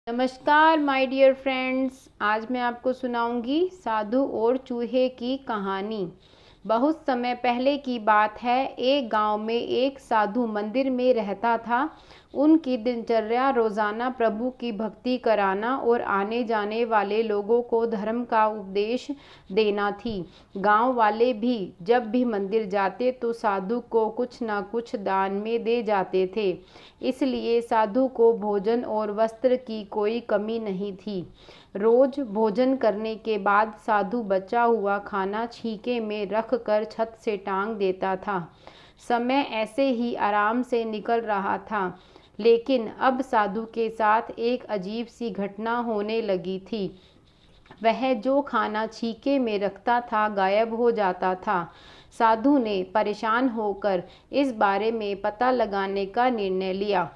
नमस्कार my dear friends. आज मैं आपको सुनाऊंगी साधु और चूहे की कहानी। बहुत समय पहले की बात है। एक गांव में एक साधु मंदिर में रहता था। उनकी दिनचर्या रोज़ाना प्रभु की भक्ति कराना और आने जाने वाले लोगों को धर्म का उपदेश देना थी। गांव वाले भी जब भी मंदिर जाते तो साधु को कुछ ना कुछ दान में दे जाते थे। इसलिए साधु को भोजन और वस्त्र की कोई कमी नहीं थी। रोज भोजन करने के बाद साधु बचा हुआ खाना छीके में रख कर छत से टांग देता था। समय ऐसे ही आराम से निकल रहा था, लेकिन अब साधु के साथ एक अजीब सी घटना होने लगी थी। वह जो खाना छीके में रखता था गायब हो जाता था। साधु ने परेशान होकर इस बारे में पता लगाने का निर्णय लिया।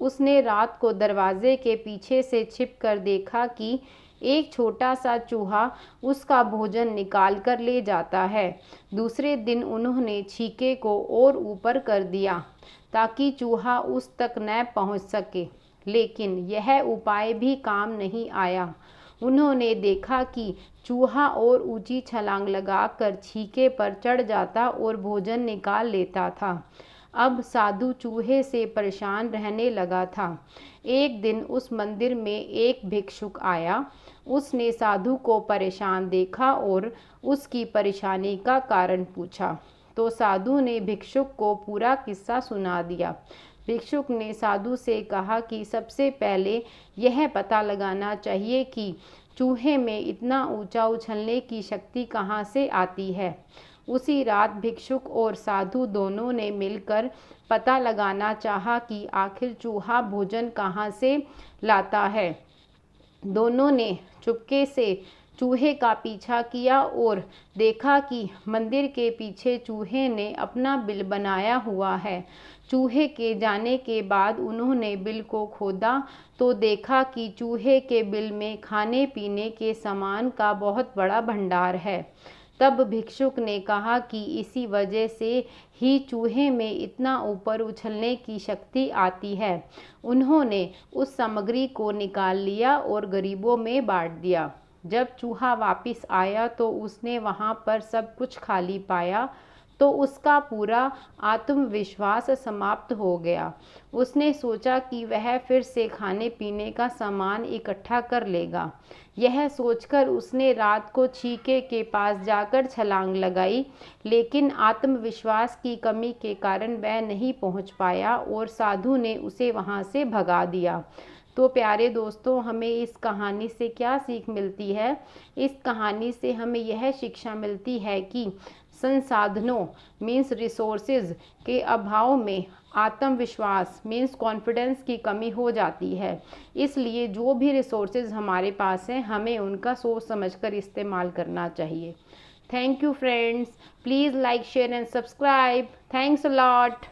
उसने रात को दरवाजे के पीछे से छिप कर देखा कि एक छोटा सा चूहा उसका भोजन निकाल कर ले जाता है। दूसरे दिन उन्होंने छीके को और ऊपर कर दिया ताकि चूहा उस तक न पहुंच सके, लेकिन यह उपाय भी काम नहीं आया। उन्होंने देखा कि चूहा और ऊंची छलांग लगाकर छीके पर चढ़ जाता और भोजन निकाल लेता था। अब साधु चूहे से परेशान रहने लगा था। एक दिन उस मंदिर में एक भिक्षुक आया। उसने साधु को परेशान देखा और उसकी परेशानी का कारण पूछा, तो साधु ने भिक्षुक को पूरा किस्सा सुना दिया। भिक्षुक ने साधु से कहा कि सबसे पहले यह पता लगाना चाहिए कि चूहे में इतना ऊंचा उछलने की शक्ति कहाँ से आती है। उसी रात भिक्षुक और साधु दोनों ने मिलकर पता लगाना चाहा कि आखिर चूहा भोजन कहाँ से लाता है। दोनों ने चुपके से चूहे का पीछा किया और देखा कि मंदिर के पीछे चूहे ने अपना बिल बनाया हुआ है। चूहे के जाने के बाद उन्होंने बिल को खोदा तो देखा कि चूहे के बिल में खाने पीने के सामान का बहुत बड़ा भंडार है। तब भिक्षुक ने कहा कि इसी वजह से ही चूहे में इतना ऊपर उछलने की शक्ति आती है। उन्होंने उस सामग्री को निकाल लिया और गरीबों में बांट दिया। जब चूहा वापस आया तो उसने वहां पर सब कुछ खाली पाया तो उसका पूरा आत्मविश्वास समाप्त हो गया। उसने सोचा कि वह फिर से खाने पीने का सामान इकट्ठा कर लेगा। यह सोचकर उसने रात को छीके के पास जाकर छलांग लगाई, लेकिन आत्मविश्वास की कमी के कारण वह नहीं पहुंच पाया और साधु ने उसे वहां से भगा दिया। तो प्यारे दोस्तों, हमें इस कहानी से क्या सीख मिलती है? इस कहानी से हमें यह शिक्षा मिलती है कि संसाधनों मीन्स रिसोर्सेज के अभाव में आत्मविश्वास मीन्स कॉन्फिडेंस की कमी हो जाती है। इसलिए जो भी रिसोर्सेज हमारे पास हैं, हमें उनका सोच समझकर इस्तेमाल करना चाहिए। Thank you friends. Please like, share and subscribe. Thanks a lot.